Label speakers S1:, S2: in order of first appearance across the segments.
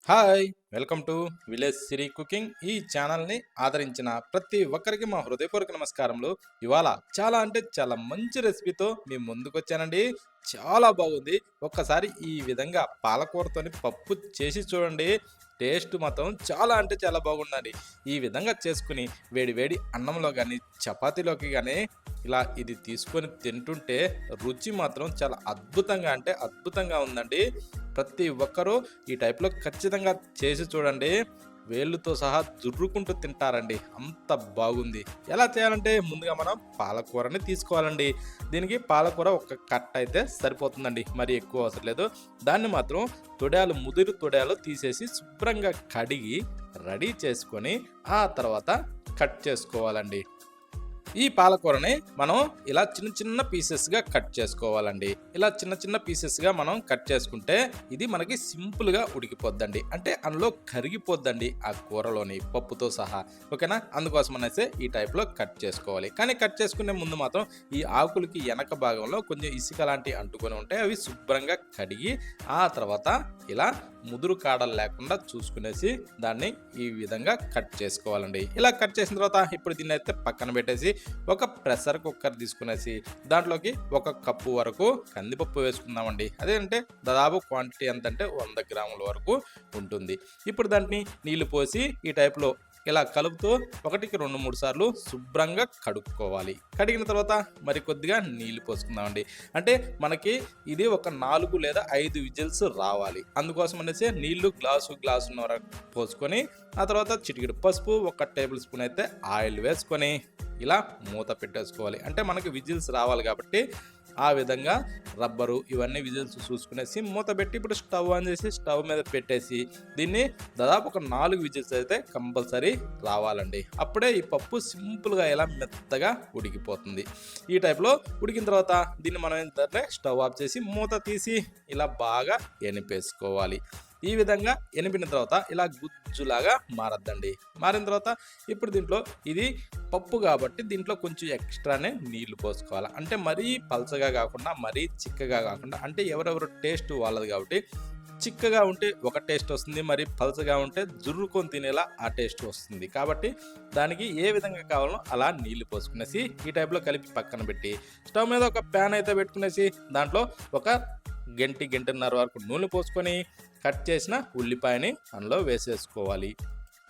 S1: Hi! Welcome to village Siri cooking. ఈ ఛానల్‌ని ఆదరించిన ప్రతి ఒక్కరికి మా హృదయపూర్వక నమస్కారములు. ఇవాళ చాలా అంటే చాలా మంచి రెసిపీతో మీ ముందుకొచ్చానండి. చాలా బాగుంది. ఒక్కసారి ఈ విధంగా పాలకూరతోని పప్పు చేసి చూడండి. టేస్ట్ మాత్రం చాలా అంటే చాలా బాగుందండి. ఈ విధంగా చేసుకొని వేడి వేడి అన్నంలో గాని, చపాతీలోకి గాని ఇలా ఇది తీసుకొని తింటుంటే రుచి మాత్రం చాలా అద్భుతంగా అంటే అద్భుతంగా ఉందండి. ప్రతి ఒక్కరూ ఈ టైప్‌లో ఖచ్చితంగా చేసి చూడండి. వేళ్ళుతో సహా జుర్రుకుంటూ తింటారండి. అంత బాగుంది. ఎలా చేయాలంటే ముందుగా మనం పాలకూరని తీసుకోవాలండి. దీనికి పాలకూర ఒక కట్ట అయితే సరిపోతుందండి. మరి ఎక్కువ అవసరం లేదు. దాన్ని మాత్రం ముదిరి తొడాలు తీసేసి శుభ్రంగా కడిగి రెడీ చేసుకొని ఆ తర్వాత కట్ చేసుకోవాలండి. ఈ పాలకూరని మనం ఇలా చిన్న చిన్న పీసెస్‌గా కట్ చేసుకోవాలండి. ఇలా చిన్న చిన్న పీసెస్‌గా మనం కట్ చేసుకుంటే ఇది మనకి సింపుల్‌గా ఉడికిపోద్దండి. అంటే అందులో కరిగిపోద్దండి ఆ కూరలోని పప్పుతో సహా. ఓకేనా? అందుకోసం అనేసి ఈ టైప్‌లో కట్ చేసుకోవాలి. కానీ కట్ చేసుకునే ముందు మాత్రం ఈ ఆకులకి వెనక భాగంలో కొంచెం ఇసుక లాంటివి అంటుకొని ఉంటే అవి శుభ్రంగా కడిగి ఆ తర్వాత ఇలా ముదురు కాడలు లేకుండా చూసుకునేసి దాన్ని ఈ విధంగా కట్ చేసుకోవాలండి. ఇలా కట్ చేసిన తర్వాత ఇప్పుడు దీన్ని అయితే పక్కన పెట్టేసి ఒక ప్రెషర్ కుక్కర్ తీసుకునేసి దాంట్లోకి ఒక కప్పు వరకు కందిపప్పు వేసుకుందామండి. అదేంటే దాదాపు క్వాంటిటీ ఎంతంటే 100 గ్రాముల వరకు ఉంటుంది. ఇప్పుడు దాన్ని నీళ్లు పోసి ఈ టైప్లో ఇలా కలుపుతూ ఒకటికి 2-3 సార్లు శుభ్రంగా కడుక్కోవాలి. కడిగిన తర్వాత మరి కొద్దిగా నీళ్లు పోసుకుందామండి. అంటే మనకి ఇది ఒక 4 లేదా 5 విజిల్స్ రావాలి. అందుకోసం అనేసి నీళ్లు గ్లాసున్నర పోసుకొని ఆ తర్వాత చిటికెడు పసుపు, 1 టేబుల్ స్పూన్ అయితే ఆయిల్ వేసుకొని ఇలా మూత పెట్టేసుకోవాలి. అంటే మనకి విజిల్స్ రావాలి కాబట్టి ఆ విధంగా రబ్బరు ఇవన్నీ విజిల్స్ చూసుకునేసి మూత పెట్టి ఇప్పుడు స్టవ్ ఆన్ చేసి స్టవ్ మీద పెట్టేసి దీన్ని దాదాపు ఒక 4 విజిల్స్ అయితే కంపల్సరీ రావాలండి. అప్పుడే ఈ పప్పు సింపుల్గా ఇలా మెత్తగా ఉడికిపోతుంది. ఈ టైప్లో ఉడికిన తర్వాత దీన్ని మనం ఏంటంటే స్టవ్ ఆఫ్ చేసి మూత తీసి ఇలా బాగా ఎనిపేసుకోవాలి. ఈ విధంగా ఎనిపిన తర్వాత ఇలా గుజ్జులాగా మారద్దండి. మారిన తర్వాత ఇప్పుడు దీంట్లో ఇది పప్పు కాబట్టి దీంట్లో కొంచెం ఎక్స్ట్రానే నీళ్లు పోసుకోవాలి. అంటే మరీ పల్చగా కాకుండా మరీ చిక్కగా కాకుండా అంటే ఎవరెవరు టేస్ట్ వాళ్ళది కాబట్టి చిక్కగా ఉంటే ఒక టేస్ట్ వస్తుంది, మరి పల్చగా ఉంటే జుర్రుకొని తినేలా ఆ టేస్ట్ వస్తుంది. కాబట్టి దానికి ఏ విధంగా కావాలో అలా నీళ్లు పోసుకునేసి ఈ టైప్లో కలిపి పక్కన పెట్టి స్టవ్ మీద ఒక ప్యాన్ అయితే పెట్టుకునేసి దాంట్లో ఒక గంటన్నర వరకు నూనె పోసుకొని కట్ చేసిన ఉల్లిపాయని అందులో వేసేసుకోవాలి.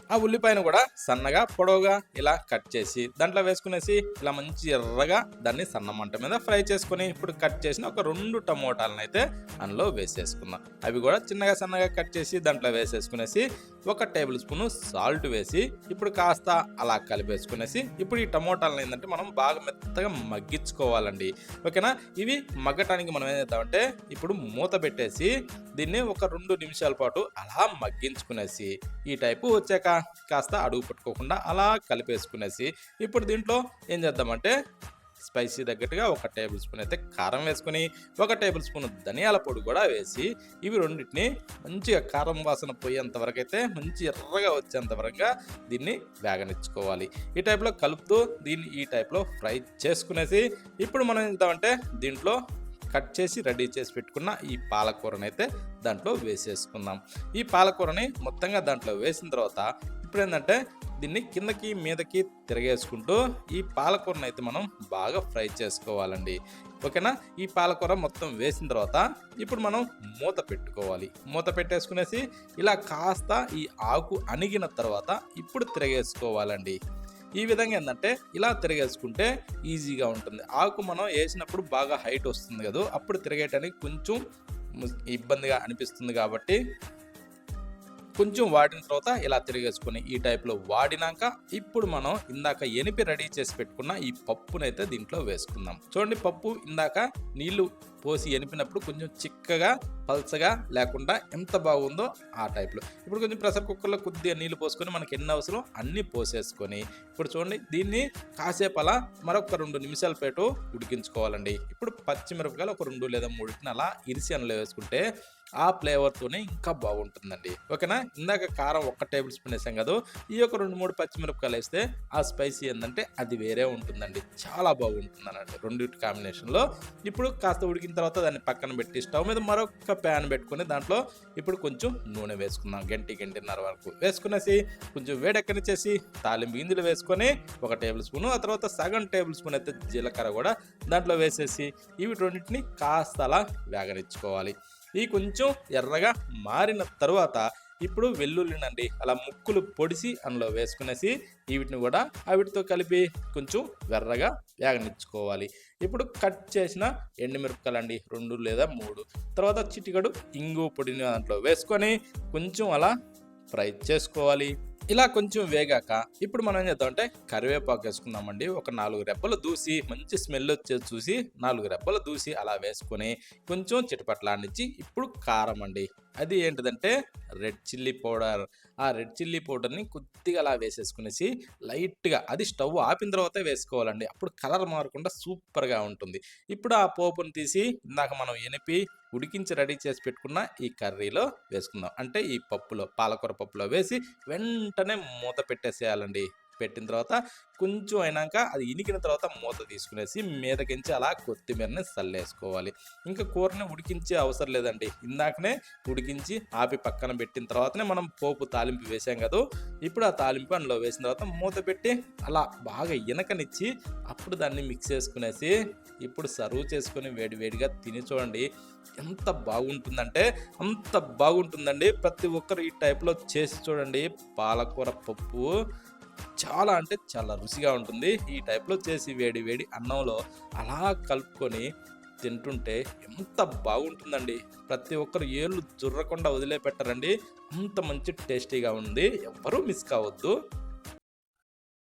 S1: ఆ ఉల్లిపాయను కూడా సన్నగా పొడవుగా ఇలా కట్ చేసి దాంట్లో వేసుకునేసి ఇలా మంచి ఎర్రగా దాన్ని సన్న మంట మీద ఫ్రై చేసుకొని ఇప్పుడు కట్ చేసిన ఒక 2 టమోటాలను అయితే అందులో వేసేసుకుందాం. అవి కూడా చిన్నగా సన్నగా కట్ చేసి దాంట్లో వేసేసుకునేసి 1 టేబుల్ స్పూన్ సాల్ట్ వేసి ఇప్పుడు కాస్త అలా కలిపేసుకునేసి ఇప్పుడు ఈ టమోటాలను ఏంటంటే మనం బాగా మెత్తగా మగ్గించుకోవాలండి. ఓకేనా? ఇవి మగ్గటానికి మనం ఏం చేద్దామంటే ఇప్పుడు మూత పెట్టేసి దీన్ని ఒక 2 నిమిషాల పాటు అలా మగ్గించుకునేసి ఈ టైపు వచ్చాక కాస్త అడుగు పెట్టుకోకుండా అలా కలిపేసుకునేసి ఇప్పుడు దీంట్లో ఏం చేద్దామంటే స్పైసీ తగ్గట్టుగా 1 టేబుల్ స్పూన్ అయితే కారం వేసుకొని 1 టేబుల్ స్పూన్ ధనియాల పొడి కూడా వేసి ఇవి రెండింటిని మంచిగా కారం వాసన పోయేంత వరకు అయితే మంచి ఎర్రగా వచ్చేంత వరకు దీన్ని వేగనిచ్చుకోవాలి. ఈ టైప్లో కలుపుతూ దీన్ని ఈ టైప్లో ఫ్రై చేసుకునేసి ఇప్పుడు మనం ఏంటంటే దీంట్లో కట్ చేసి రెడీ చేసి పెట్టుకున్న ఈ పాలకూరని అయితే దాంట్లో వేసేసుకుందాం. ఈ పాలకూరని మొత్తంగా దాంట్లో వేసిన తర్వాత ఇప్పుడు ఏంటంటే దీన్ని కిందకి మీదకి తిరగేసుకుంటూ ఈ పాలకూరని అయితే మనం బాగా ఫ్రై చేసుకోవాలండి. ఓకేనా? ఈ పాలకూర మొత్తం వేసిన తర్వాత ఇప్పుడు మనం మూత పెట్టుకోవాలి. మూత పెట్టేసుకునేసి ఇలా కాస్త ఈ ఆకు అణిగిన తర్వాత ఇప్పుడు తిరగేసుకోవాలండి. ఈ విధంగా ఏంటంటే ఇలా తిరగేసుకుంటే ఈజీగా ఉంటుంది. ఆకు మనం వేసినప్పుడు బాగా హైట్ వస్తుంది కదా, అప్పుడు తిరగేయటానికి కొంచెం ఇబ్బందిగా అనిపిస్తుంది కాబట్టి కొంచెం వాడిన తర్వాత ఇలా తిరిగేసుకొని ఈ టైప్లో వాడినాక ఇప్పుడు మనం ఇందాక ఎనిపి రెడీ చేసి పెట్టుకున్న ఈ పప్పునైతే దీంట్లో వేసుకుందాం. చూడండి, పప్పు ఇందాక నీళ్లు పోసి ఎనిపినప్పుడు కొంచెం చిక్కగా పల్చగా లేకుండా ఎంత బాగుందో ఆ టైప్లో ఇప్పుడు కొంచెం ప్రెషర్ కుక్కర్లో కొద్దిగా నీళ్లు పోసుకొని మనకి ఎన్ని అవసరం అన్నీ పోసేసుకొని ఇప్పుడు చూడండి దీన్ని కాసేపు అలా మరొక 2 నిమిషాల పాటు ఉడికించుకోవాలండి. ఇప్పుడు పచ్చిమిరపకాయలు ఒక 2 లేదా 3 అలా ఇరిసి అందులో వేసుకుంటే ఆ ఫ్లేవర్తోనే ఇంకా బాగుంటుందండి. ఓకేనా. ఇందాక కారం ఒక్క టేబుల్ స్పూన్ వేసాం కదా, ఈ యొక్క 2-3 పచ్చిమిరపకాయలు వేస్తే ఆ స్పైసీ ఏంటంటే అది వేరే ఉంటుందండి. చాలా బాగుంటుంది అన్నట్టు రెండింటి కాంబినేషన్లో. ఇప్పుడు కాస్త ఉడికిన తర్వాత దాన్ని పక్కన పెట్టి స్టవ్ మీద మరొక ప్యాన్ పెట్టుకొని దాంట్లో ఇప్పుడు కొంచెం నూనె వేసుకుందాం. గంటిన్నర వరకు వేసుకునేసి కొంచెం వేడెక్కనిచ్చేసి తాలింపు గింజలు వేసుకొని 1 టేబుల్ స్పూను, ఆ తర్వాత సగం టేబుల్ స్పూన్ అయితే జీలకర్ర కూడా దాంట్లో వేసేసి ఇవి రెండింటిని కాస్త అలా వేగనిచ్చుకోవాలి. ఇవి కొంచెం ఎర్రగా మారిన తర్వాత ఇప్పుడు వెల్లుల్లినండి అలా ముక్కులు పొడిసి అందులో వేసుకునేసి వీటిని కూడా వీటితో కలిపి కొంచెం ఎర్రగా వేగనిచ్చుకోవాలి. ఇప్పుడు కట్ చేసిన ఎండుమిరపకాయలండి 2 లేదా 3, తర్వాత చిటికెడు ఇంగు పొడిని దాంట్లో వేసుకొని కొంచెం అలా ఫ్రై చేసుకోవాలి. ఇలా కొంచెం వేగాక ఇప్పుడు మనం ఏం చేద్దామంటే కరివేపాకు వేసుకుందామండి. ఒక 4 రెబ్బలు దూసి మంచి స్మెల్ వచ్చేది చూసి 4 రెబ్బలు దూసి అలా వేసుకొని కొంచెం చిటపట్లాడించి ఇప్పుడు కారం అండి. అది ఏంటిదంటే రెడ్ చిల్లీ పౌడర్. ఆ రెడ్ చిల్లీ పౌడర్ని కొద్దిగా అలా వేసేసుకునేసి లైట్గా అది స్టవ్ ఆపిన తర్వాతే వేసుకోవాలండి. అప్పుడు కలర్ మారకుండా సూపర్గా ఉంటుంది. ఇప్పుడు ఆ పోపుని తీసి ఇందాక మనం ఎనిపి ఉడికించి రెడీ చేసి పెట్టుకున్న ఈ కర్రీలో వేసుకుందాం. అంటే ఈ పప్పులో పాలకూర పప్పులో వేసి వెంటనే మూత పెట్టేసేయాలండి. పెట్టిన తర్వాత కొంచెం అయినాక అది ఇనికిన తర్వాత మూత తీసుకునేసి మీదకించి అలా కొత్తిమీరని చల్లేసుకోవాలి. ఇంకా కూరని ఉడికించే అవసరం లేదండి. ఇందాకనే ఉడికించి ఆపి పక్కన పెట్టిన తర్వాతనే మనం పోపు తాలింపు వేసాం కదా, ఇప్పుడు ఆ తాలింపు అందులో వేసిన తర్వాత మూత పెట్టి అలా బాగా ఇనకనిచ్చి అప్పుడు దాన్ని మిక్స్ చేసుకునేసి ఇప్పుడు సర్వ్ చేసుకొని వేడివేడిగా తిని చూడండి. ఎంత బాగుంటుందంటే అంత బాగుంటుందండి. ప్రతి ఒక్కరు ఈ టైప్లో చేసి చూడండి. పాలకూర పప్పు చాలా అంటే చాలా రుచిగా ఉంటుంది. ఈ టైప్లో చేసి వేడి వేడి అన్నంలో అలా కలుపుకొని తింటుంటే ఎంత బాగుంటుందండి. ప్రతి ఒక్కరు ఏళ్ళు జుర్రకుండా వదిలేపెట్టరండి. అంత మంచి టేస్టీగా ఉంది. ఎవ్వరూ మిస్ కావద్దు.